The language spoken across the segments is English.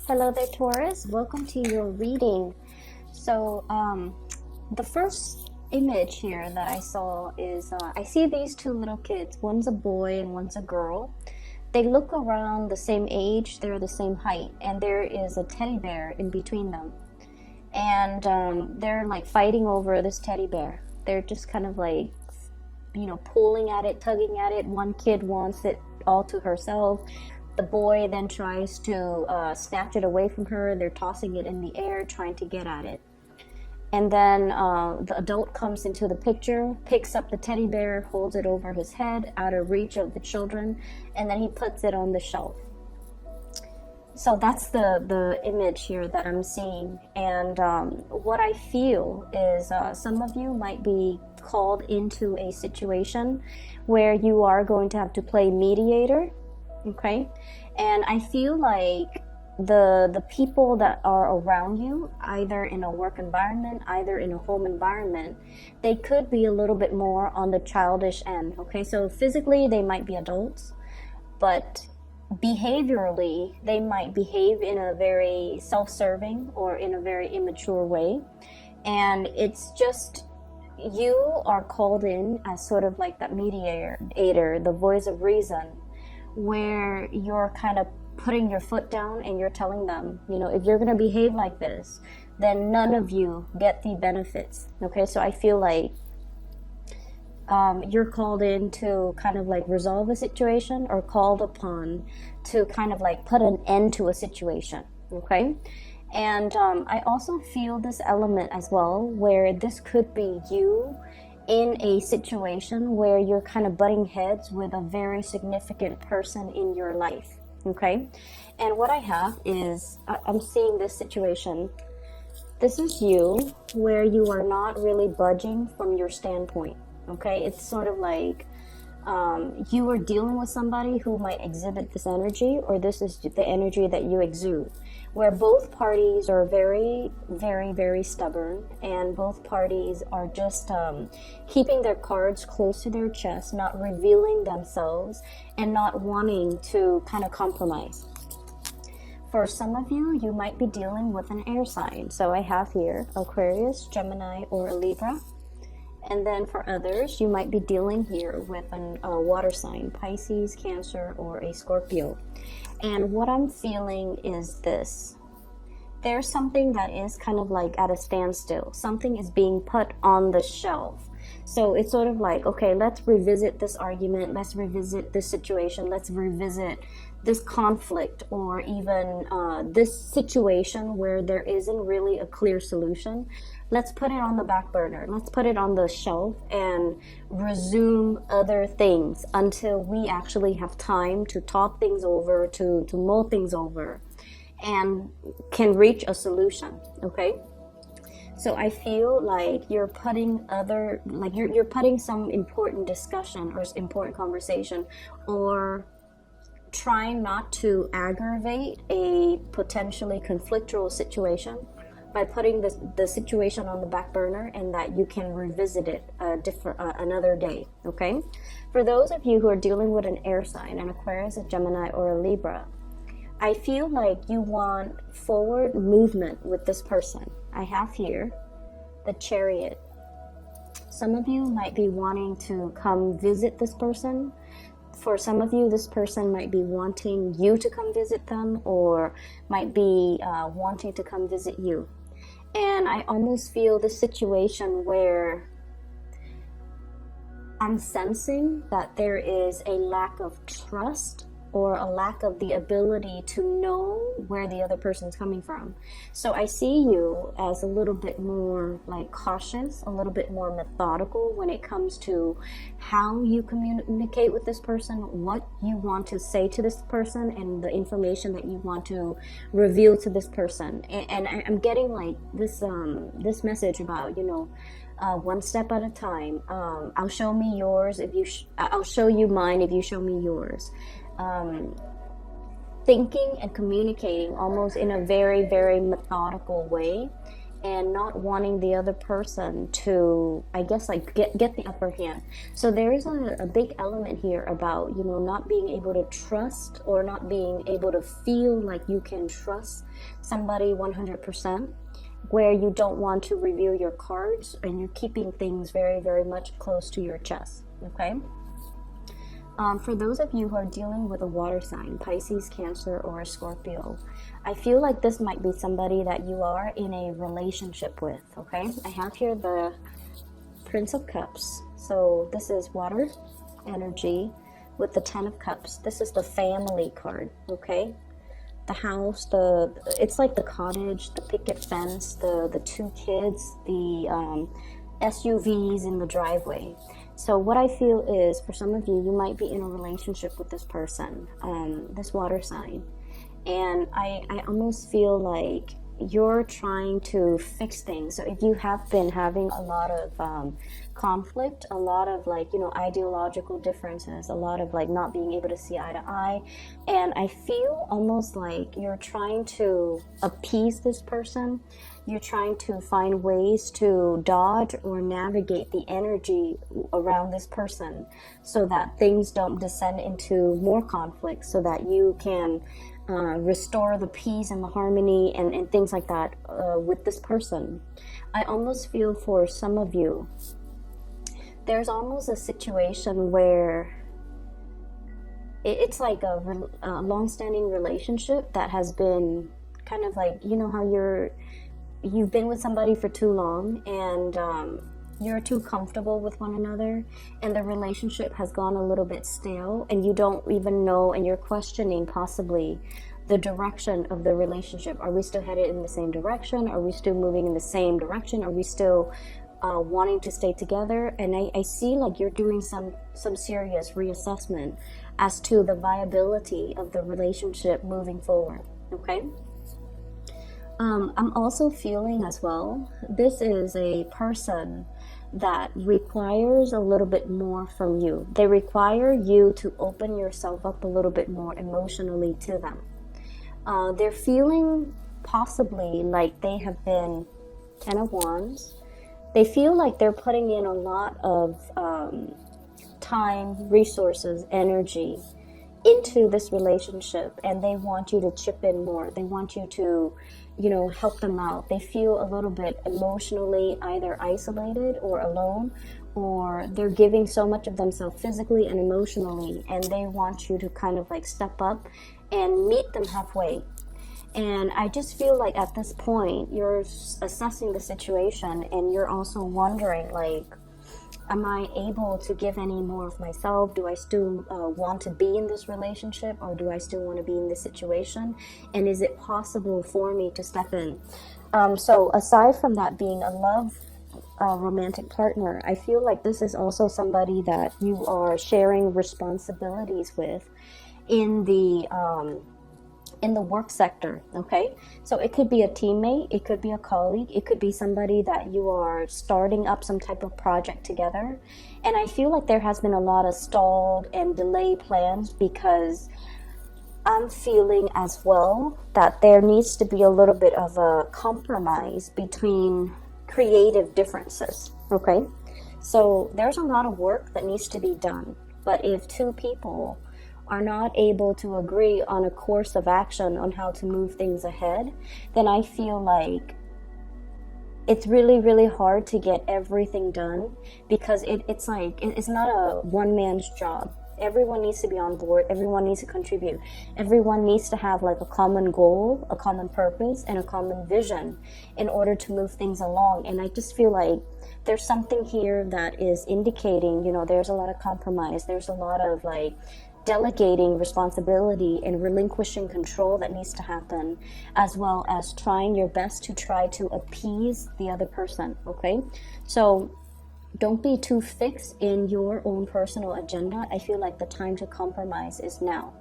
Hello there, Taurus. Welcome to your reading. So, the first image here that I saw is I see these two little kids. One's a boy and one's a girl. They look around the same age, they're the same height, and there is a teddy bear in between them. And they're like fighting over this teddy bear. They're just kind of like, pulling at it, tugging at it. One kid wants it all to herself. The boy then tries to snatch it away from her. They're tossing it in the air, trying to get at it. And then the adult comes into the picture, picks up the teddy bear, holds it over his head, out of reach of the children, and then he puts it on the shelf. So that's the image here that I'm seeing. And what I feel is some of you might be called into a situation where you are going to have to play mediator. Okay, and I feel like the people that are around you, either in a work environment, either in a home environment, they could be a little bit more on the childish end. Okay, so physically they might be adults, but behaviorally they might behave in a very self-serving or in a very immature way. And it's just, you are called in as sort of like that mediator, the voice of reason, where you're kind of putting your foot down and you're telling them, if you're going to behave like this, then none of you get the benefits. Okay, so I feel like you're called in to kind of like resolve a situation, or called upon to kind of like put an end to a situation. Okay, and I also feel this element as well, where this could be you in a situation where you're kind of butting heads with a very significant person in your life. Okay, and what I have is I'm seeing this situation. This is you where you are not really budging from your standpoint. Okay, it's sort of like you are dealing with somebody who might exhibit this energy, or this is the energy that you exude, where both parties are very, very, very stubborn, and both parties are just keeping their cards close to their chest, not revealing themselves, and not wanting to kind of compromise. For some of you, you might be dealing with an air sign. So I have here Aquarius, Gemini, or a Libra. And then for others, you might be dealing here with a water sign, Pisces, Cancer, or a Scorpio. And what I'm feeling is this. There's something that is kind of like at a standstill. Something is being put on the shelf. So it's sort of like, okay, let's revisit this argument. Let's revisit this situation. Let's revisit this conflict, or even this situation where there isn't really a clear solution. Let's put it on the back burner. Let's put it on the shelf and resume other things until we actually have time to talk things over, to mull things over, and can reach a solution. Okay, so I feel like you're putting you're putting some important discussion or important conversation, or trying not to aggravate a potentially conflictual situation by putting the situation on the back burner, and that you can revisit it another day. Okay, for those of you who are dealing with an air sign, an Aquarius, a Gemini, or a Libra, I feel like you want forward movement with this person. I have here the Chariot. Some of you might be wanting to come visit this person. For some of you, this person might be wanting you to come visit them, or might be wanting to come visit you. And I almost feel the situation where I'm sensing that there is a lack of trust, or a lack of the ability to know where the other person's coming from. So I see you as a little bit more like cautious, a little bit more methodical when it comes to how you communicate with this person, what you want to say to this person, and the information that you want to reveal to this person. And I'm getting like this message about, one step at a time. I'll show me yours if you I'll show you mine if you show me yours. Thinking and communicating almost in a very, very methodical way, and not wanting the other person to, I guess, like get the upper hand. So there is a big element here about, you know, not being able to trust, or not being able to feel like you can trust somebody 100%, where you don't want to reveal your cards and you're keeping things very, very much close to your chest. Okay. For those of you who are dealing with a water sign, Pisces, Cancer, or a Scorpio, I feel like this might be somebody that you are in a relationship with, okay? I have here the Prince of Cups. So this is water energy with the Ten of Cups. This is the family card, okay? The house, it's like the cottage, the picket fence, the two kids, the SUVs in the driveway. So what I feel is, for some of you, you might be in a relationship with this person, this water sign. And I almost feel like you're trying to fix things. So if you have been having a lot of conflict, a lot of, like, you know, ideological differences, a lot of like not being able to see eye to eye, and I feel almost like you're trying to appease this person. You're trying to find ways to dodge or navigate the energy around this person so that things don't descend into more conflict, so that you can restore the peace and the harmony and things like that with this person. I almost feel for some of you, there's almost a situation where it's like a long-standing relationship that has been kind of like, you know how you've been with somebody for too long, and you're too comfortable with one another, and the relationship has gone a little bit stale, and you don't even know, and you're questioning possibly the direction of the relationship. Are we still headed in the same direction? Are we still moving in the same direction? Are we still wanting to stay together? And I see like you're doing some serious reassessment as to the viability of the relationship moving forward, okay? I'm also feeling as well, this is a person that requires a little bit more from you. They require you to open yourself up a little bit more emotionally to them. They're feeling possibly like they have been Ten of Wands. They feel like they're putting in a lot of time, resources, energy into this relationship, and they want you to chip in more. They want you to, you know, help them out. They feel a little bit emotionally either isolated or alone, or they're giving so much of themselves physically and emotionally, and they want you to kind of like step up and meet them halfway. And I just feel like at this point you're assessing the situation, and you're also wondering, like, am I able to give any more of myself? Do I still want to be in this relationship, or do I still want to be in this situation? And is it possible for me to step in? So aside from that being a love romantic partner, I feel like this is also somebody that you are sharing responsibilities with in the work sector, okay? So it could be a teammate, it could be a colleague, it could be somebody that you are starting up some type of project together. And I feel like there has been a lot of stalled and delayed plans, because I'm feeling as well that there needs to be a little bit of a compromise between creative differences, okay? So there's a lot of work that needs to be done, but if two people are not able to agree on a course of action on how to move things ahead, then I feel like it's really, really hard to get everything done, because it's like, it's not a one man's job. Everyone needs to be on board. Everyone needs to contribute. Everyone needs to have like a common goal, a common purpose, and a common vision in order to move things along. And I just feel like there's something here that is indicating, you know, there's a lot of compromise. There's a lot of like delegating responsibility and relinquishing control that needs to happen, as well as trying your best to try to appease the other person, okay? So don't be too fixed in your own personal agenda. I feel like the time to compromise is now.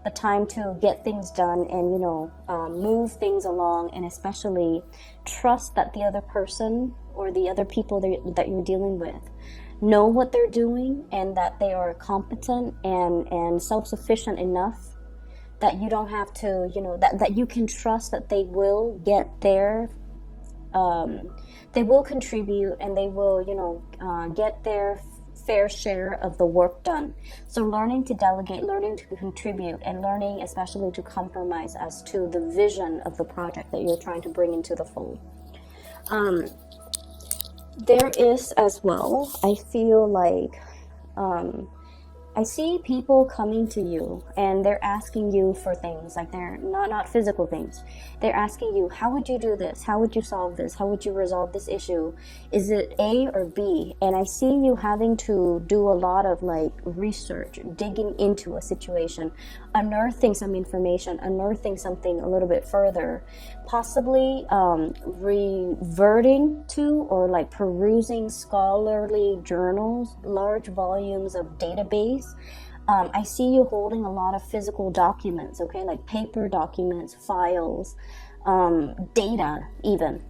The time to get things done and, you know, move things along, and especially trust that the other person or the other people that you're dealing with know what they're doing, and that they are competent and self-sufficient enough that you don't have to, you know, that you can trust that they will get their they will contribute, and they will, get their fair share of the work done. So learning to delegate, learning to contribute, and learning especially to compromise as to the vision of the project that you're trying to bring into the fold. There is as well, I feel like, I see people coming to you and they're asking you for things, like they're not physical things. They're asking you, how would you do this? How would you solve this? How would you resolve this issue? Is it A or B? And I see you having to do a lot of like research, digging into a situation, unearthing some information, unearthing something a little bit further, possibly reverting to or like perusing scholarly journals, large volumes of database. I see you holding a lot of physical documents, okay, like paper documents, files, data even.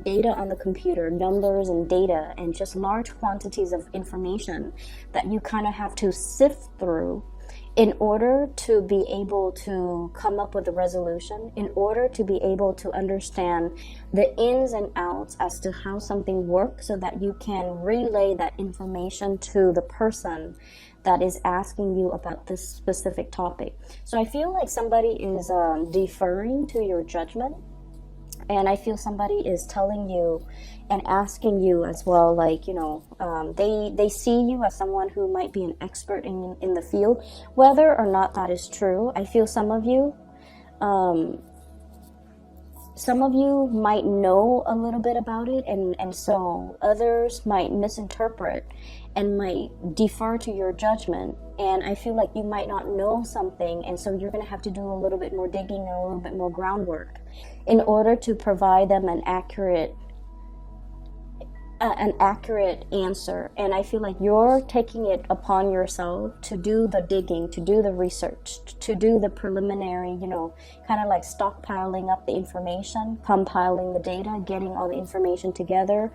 Data on the computer, numbers and data, and just large quantities of information that you kind of have to sift through in order to be able to come up with a resolution, in order to be able to understand the ins and outs as to how something works, so that you can relay that information to the person that is asking you about this specific topic. So I feel like somebody is deferring to your judgment, and I feel somebody is telling you and asking you as well, like, they see you as someone who might be an expert in the field, whether or not that is true. I feel some of you might know a little bit about it, and so others might misinterpret and might defer to your judgment. And I feel like you might not know something, and so you're going to have to do a little bit more digging and a little bit more groundwork in order to provide them an accurate answer. And I feel like you're taking it upon yourself to do the digging, to do the research, to do the preliminary, kind of like stockpiling up the information, compiling the data, getting all the information together,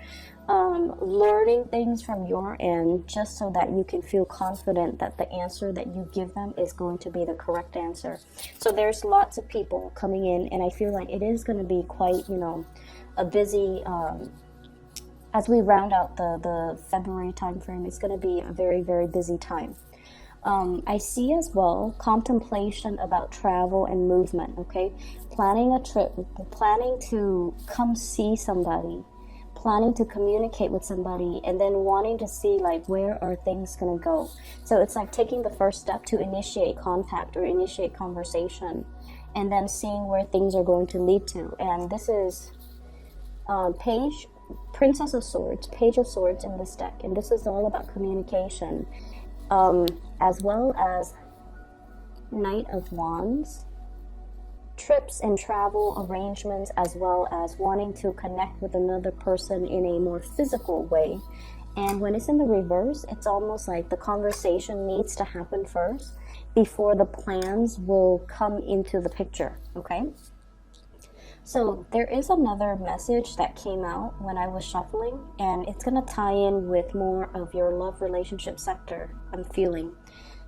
learning things from your end, just so that you can feel confident that the answer that you give them is going to be the correct answer. So there's lots of people coming in, and I feel like it is going to be quite, a busy, as we round out the February time frame, it's going to be a very, very busy time. I see as well contemplation about travel and movement, okay? Planning a trip, planning to come see somebody, planning to communicate with somebody, and then wanting to see like where are things going to go. So it's like taking the first step to initiate contact or initiate conversation, and then seeing where things are going to lead to. And this is Princess of Swords, Page of Swords in this deck, and this is all about communication, as well as Knight of Wands, trips and travel arrangements, as well as wanting to connect with another person in a more physical way. And when it's in the reverse, it's almost like the conversation needs to happen first before the plans will come into the picture, okay? So there is another message that came out when I was shuffling, and it's going to tie in with more of your love relationship sector, I'm feeling.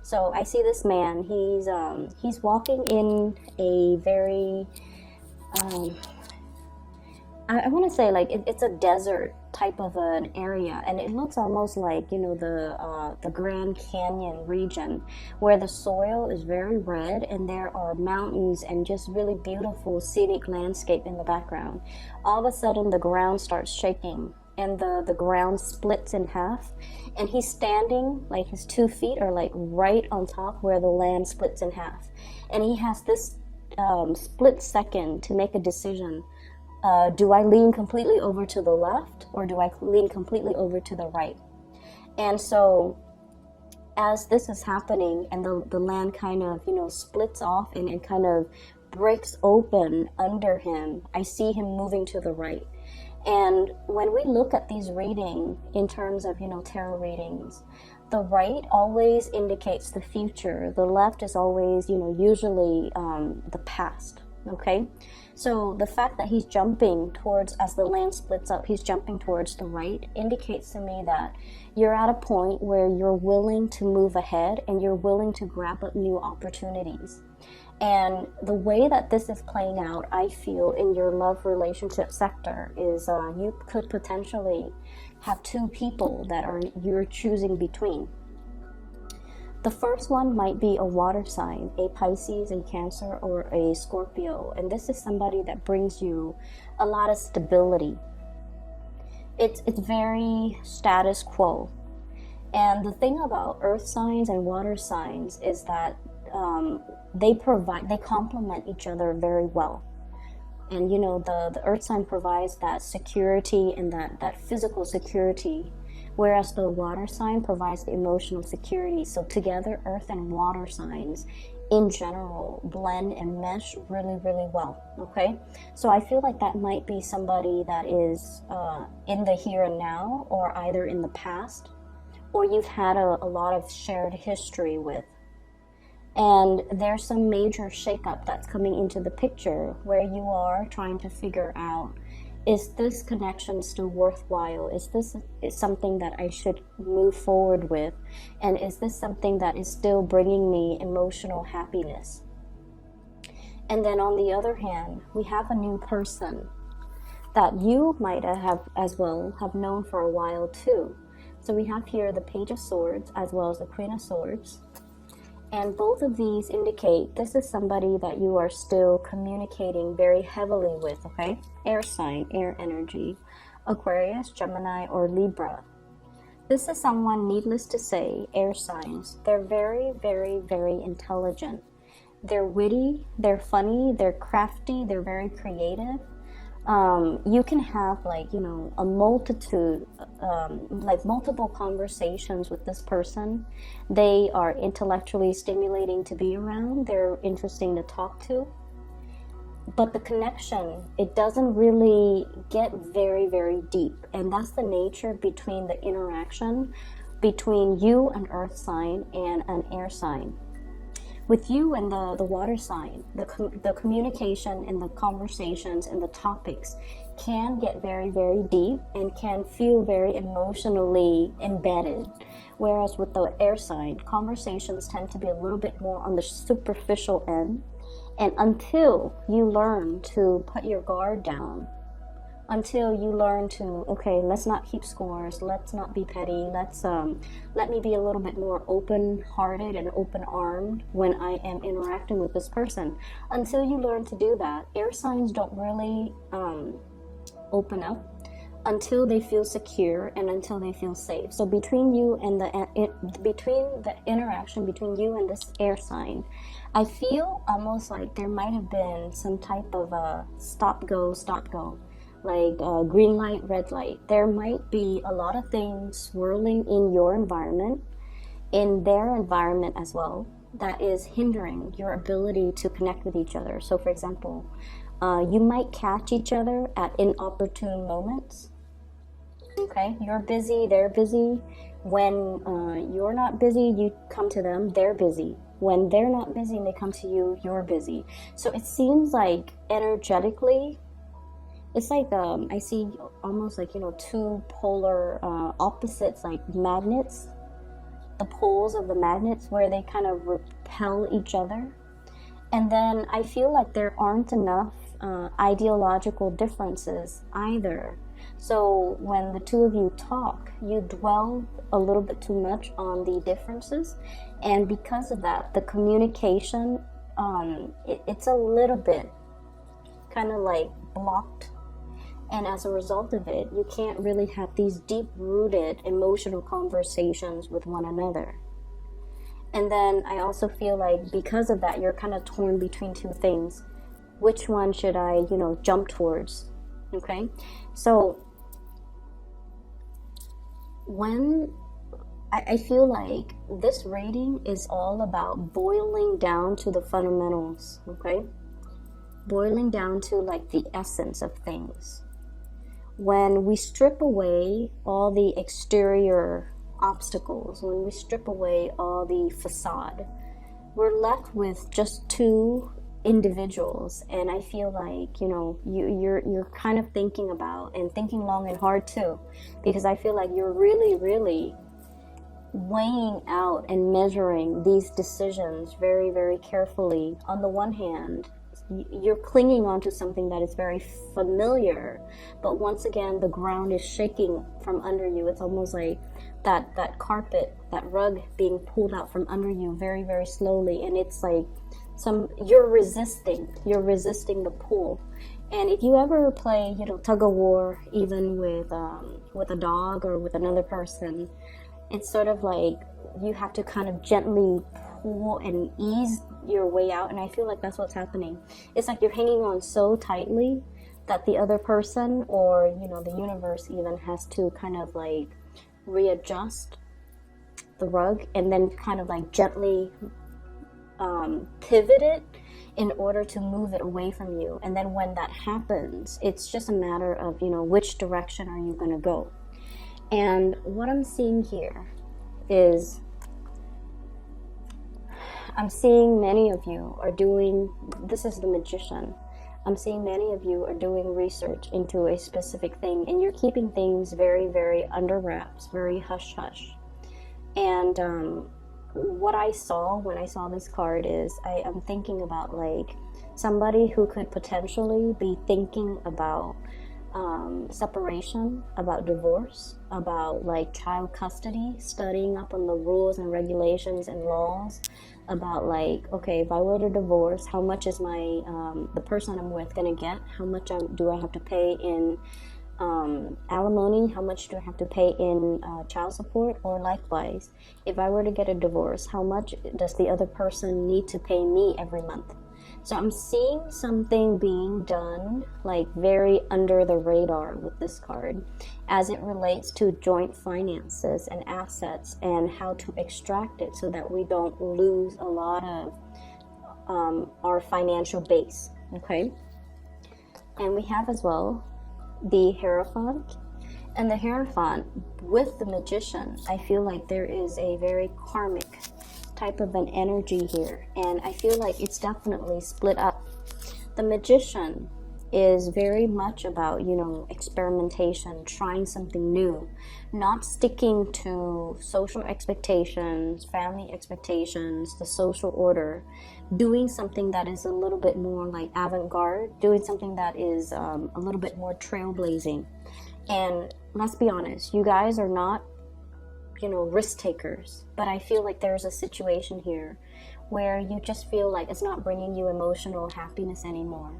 So I see this man, he's walking in a very, I want to say like it's a desert type of an area, and it looks almost like, the Grand Canyon region, where the soil is very red and there are mountains and just really beautiful scenic landscape in the background. All of a sudden the ground starts shaking and the ground splits in half, and he's standing, like his 2 feet are like right on top where the land splits in half, and he has this split second to make a decision. Do I lean completely over to the left, or do I lean completely over to the right? And so as this is happening and the land kind of, splits off and kind of breaks open under him, I see him moving to the right. And when we look at these readings in terms of, tarot readings, the right always indicates the future. The left is always, usually the past, okay? So the fact that he's jumping towards, as the land splits up, he's jumping towards the right, indicates to me that you're at a point where you're willing to move ahead and you're willing to grab up new opportunities. And the way that this is playing out, I feel, in your love relationship sector is you could potentially have two people that you're choosing between. The first one might be a water sign, a Pisces, a Cancer, or a Scorpio. And this is somebody that brings you a lot of stability. It's very status quo. And the thing about earth signs and water signs is that they complement each other very well. And you know, the earth sign provides that security and that physical security, whereas the water sign provides the emotional security. So together, earth and water signs in general blend and mesh really, really well. Okay, so I feel like that might be somebody that is in the here and now, or either in the past, or you've had a lot of shared history with. And there's some major shakeup that's coming into the picture where you are trying to figure out, is this connection still worthwhile? Is this something that I should move forward with? And is this something that is still bringing me emotional happiness? And then on the other hand, we have a new person that you might have as well have known for a while too. So we have here the Page of Swords as well as the Queen of Swords. And both of these indicate this is somebody that you are still communicating very heavily with, okay? Air sign, air energy, Aquarius, Gemini, or Libra. This is someone, needless to say, air signs. They're very, very, very intelligent. They're witty, they're funny, they're crafty, they're very creative. You can have a multitude, multiple conversations with this person. They are intellectually stimulating to be around. They're interesting to talk to. But the connection, it doesn't really get very, very deep. And that's the nature between the interaction between you, an earth sign, and an air sign. With you and the water sign, the communication and the conversations and the topics can get very, very deep and can feel very emotionally embedded. Whereas with the air sign, conversations tend to be a little bit more on the superficial end. And until you learn to put your guard down, until you learn to, okay, let's not keep scores, let's not be petty, let me be a little bit more open-hearted and open-armed when I am interacting with this person. Until you learn to do that, air signs don't really open up until they feel secure and until they feel safe. So between you and between the interaction between you and this air sign, I feel almost like there might have been some type of a stop go, like green light, red light. There might be a lot of things swirling in your environment, in their environment as well, that is hindering your ability to connect with each other. So for example, you might catch each other at inopportune moments. Okay, you're busy, they're busy. When you're not busy, you come to them, they're busy. When they're not busy and they come to you, you're busy. So it seems like energetically, it's like I see almost like, two polar opposites, like magnets, the poles of the magnets where they kind of repel each other. And then I feel like there aren't enough ideological differences either. So when the two of you talk, you dwell a little bit too much on the differences. And because of that, the communication, it's a little bit kind of like blocked. And as a result of it, you can't really have these deep-rooted emotional conversations with one another. And then I also feel like because of that, you're kind of torn between two things. Which one should I, jump towards? Okay? So when I feel like this reading is all about boiling down to the fundamentals, okay? Boiling down to like the essence of things. When we strip away all the exterior obstacles, when we strip away all the facade, we're left with just two individuals. And I feel like, you're kind of thinking about and thinking long and hard too, because I feel like you're really, really weighing out and measuring these decisions very, very carefully. On the one hand, you're clinging onto something that is very familiar, but once again, the ground is shaking from under you. It's almost like that carpet, that rug being pulled out from under you very, very slowly, and it's like you're resisting the pull. And if you ever play, tug of war, even with a dog or with another person, it's sort of like you have to kind of gently pull and ease your way out. And I feel like that's what's happening. It's like you're hanging on so tightly that the other person, or the universe even, has to kind of like readjust the rug and then kind of like gently pivot it in order to move it away from you. And then when that happens, it's just a matter of which direction are you going to go. And what I'm seeing here is, I'm seeing many of you are doing, this is the Magician, I'm seeing many of you are doing research into a specific thing, and you're keeping things very, very under wraps, very hush-hush. And what I saw when I saw this card is, I'm thinking about like somebody who could potentially be thinking about separation, about divorce, about like child custody, studying up on the rules and regulations and laws, about like, okay, if I were to divorce, how much is my the person I'm with gonna get? How much do I have to pay in alimony? How much do I have to pay in child support? Or likewise, if I were to get a divorce, how much does the other person need to pay me every month? So I'm seeing something being done like very under the radar with this card as it relates to joint finances and assets and how to extract it so that we don't lose a lot of our financial base, okay? And we have as well the Hierophant. And the Hierophant with the Magician, I feel like there is a very karmic type of an energy here, and I feel like it's definitely split up. The Magician is very much about experimentation, trying something new, not sticking to social expectations, family expectations, the social order, doing something that is a little bit more like avant-garde, doing something that is a little bit more trailblazing. And let's be honest, you guys are not risk takers, but I feel like there's a situation here where you just feel like it's not bringing you emotional happiness anymore,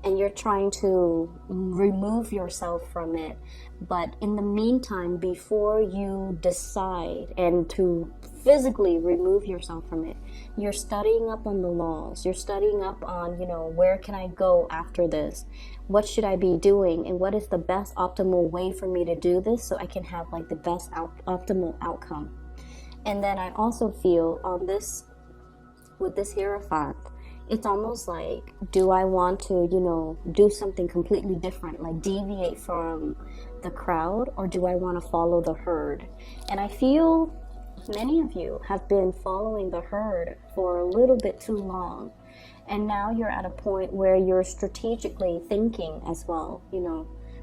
and you're trying to remove yourself from it. But in the meantime, before you decide and to physically remove yourself from it, you're studying up on the laws, you're studying up on where can I go after this, what should I be doing, and what is the best optimal way for me to do this so I can have like the best optimal outcome. And then I also feel on this, with this Hierophant, it's almost like, do I want to do something completely different, like deviate from the crowd, or do I want to follow the herd? And I feel many of you have been following the herd for a little bit too long, and now you're at a point where you're strategically thinking as well,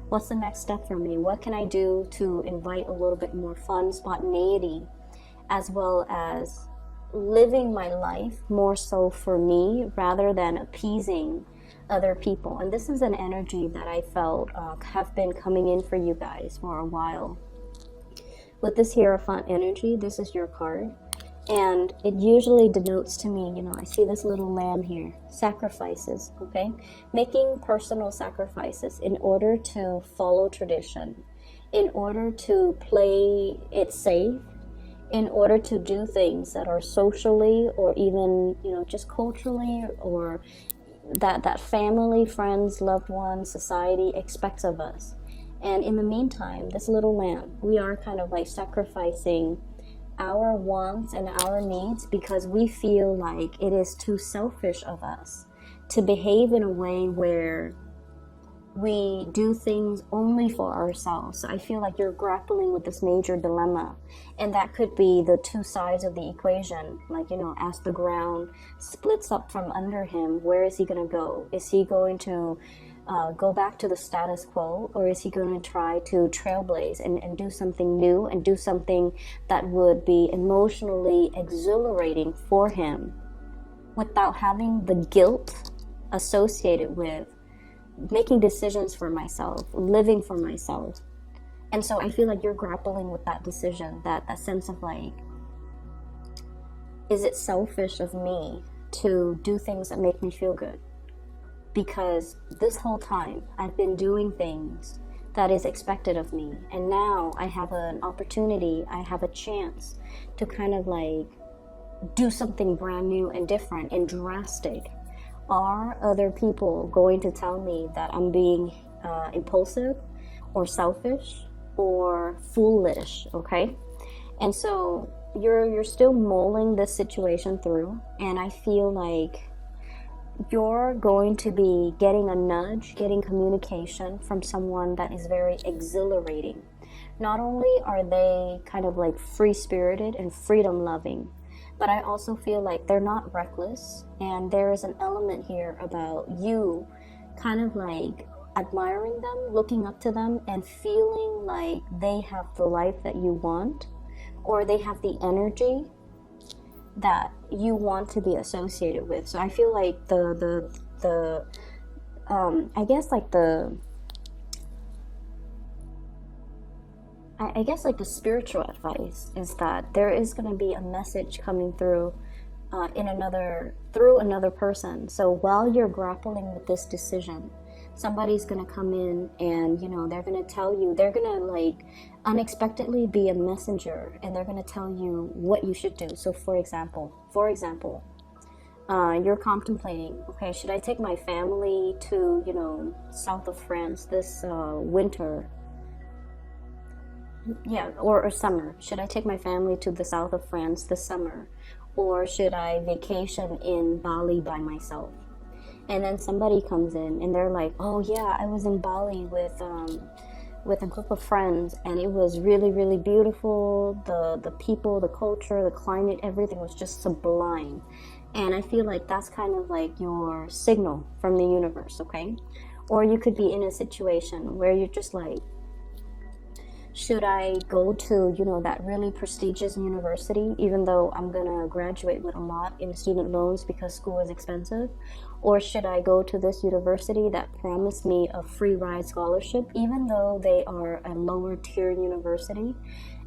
what's the next step for me? What can I do to invite a little bit more fun, spontaneity, as well as living my life more so for me rather than appeasing other people? And this is an energy that I felt have been coming in for you guys for a while. With this Hierophant energy, this is your card, and it usually denotes to me, I see this little lamb here, sacrifices, okay? Making personal sacrifices in order to follow tradition, in order to play it safe, in order to do things that are socially or even, just culturally, or that family, friends, loved ones, society expects of us. And in the meantime, this little lamb, we are kind of like sacrificing our wants and our needs because we feel like it is too selfish of us to behave in a way where we do things only for ourselves. So I feel like you're grappling with this major dilemma, and that could be the two sides of the equation. Like, as the ground splits up from under him, where is he going to go? Is he going to go back to the status quo, or is he going to try to trailblaze and do something new and do something that would be emotionally exhilarating for him without having the guilt associated with making decisions for myself, living for myself? And so I feel like you're grappling with that decision, that sense of like, is it selfish of me to do things that make me feel good? Because this whole time I've been doing things that is expected of me, and now I have an opportunity, I have a chance to kind of like do something brand new and different and drastic. Are other people going to tell me that I'm being impulsive or selfish or foolish? Okay, and so you're still mulling this situation through, and I feel like you're going to be getting a nudge, getting communication from someone that is very exhilarating. Not only are they kind of like free-spirited and freedom-loving, but I also feel like they're not reckless, and there is an element here about you kind of like admiring them, looking up to them, and feeling like they have the life that you want, or they have the energy that you want to be associated with. So I feel like I guess like the spiritual advice is that there is going to be a message coming through through another person. So while you're grappling with this decision, somebody's going to come in and, you know, they're going to tell you, they're going to like unexpectedly be a messenger, and they're going to tell you what you should do. So for example, you're contemplating, okay, should I take my family to, you know, south of France this winter? Yeah, or summer. Should I take my family to the south of France this summer? Or should I vacation in Bali by myself? And then somebody comes in and they're like, oh yeah, I was in Bali with a group of friends, and it was really, really beautiful. The people, the culture, the climate, everything was just sublime. And I feel like that's kind of like your signal from the universe, okay? Or you could be in a situation where you're just like, should I go to, you know, that really prestigious university, even though I'm gonna graduate with a lot in student loans because school is expensive? Or should I go to this university that promised me a free ride scholarship, even though they are a lower tier university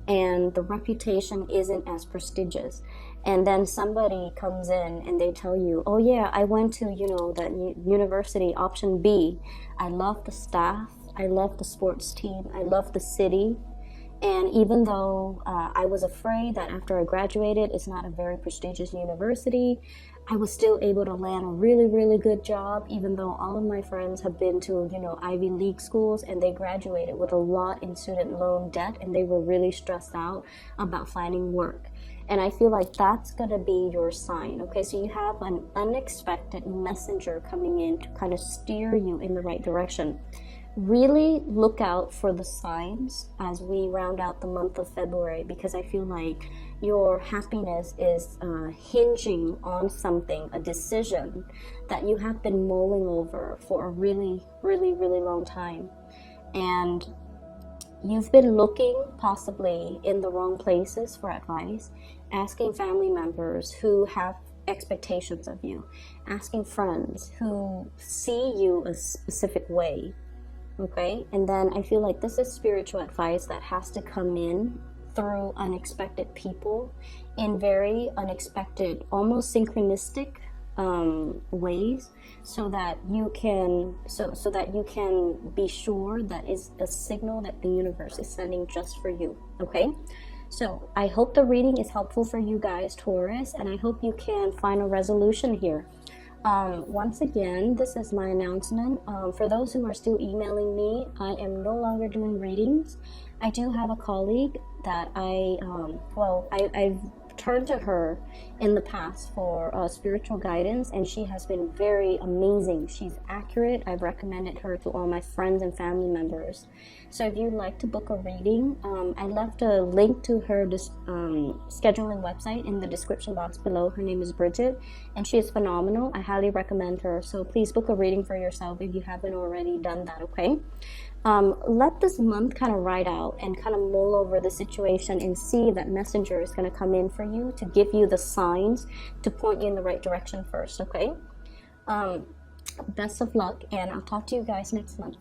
and the reputation isn't as prestigious? And then somebody comes in and they tell you, oh yeah, I went to, you know, that university, option B. I love the staff, I love the sports team, I love the city. And even though I was afraid that after I graduated, it's not a very prestigious university, I was still able to land a really, really good job, even though all of my friends have been to, you know, Ivy League schools, and they graduated with a lot in student loan debt, and they were really stressed out about finding work. And I feel like that's going to be your sign, okay? So you have an unexpected messenger coming in to kind of steer you in the right direction. Really look out for the signs as we round out the month of February, because I feel like your happiness is hinging on something, a decision that you have been mulling over for a really, really, really long time. And you've been looking possibly in the wrong places for advice, asking family members who have expectations of you, asking friends who see you a specific way. Okay, and then I feel like this is spiritual advice that has to come in through unexpected people in very unexpected, almost synchronistic ways, so that you can be sure that is a signal that the universe is sending just for you. Okay, so I hope the reading is helpful for you guys, Taurus, and I hope you can find a resolution here. Once again, this is my announcement. For those who are still emailing me, I am no longer doing readings. I do have a colleague that I've turned to her in the past for spiritual guidance, and she has been very amazing. She's accurate. I've recommended her to all my friends and family members. So if you'd like to book a reading, I left a link to her scheduling website in the description box below. Her name is Bridget, and she is phenomenal. I highly recommend her. So please book a reading for yourself if you haven't already done that, okay? Let this month kind of ride out and kind of mull over the situation and see that messenger is going to come in for you to give you the signs to point you in the right direction first, okay? Best of luck, and I'll talk to you guys next month.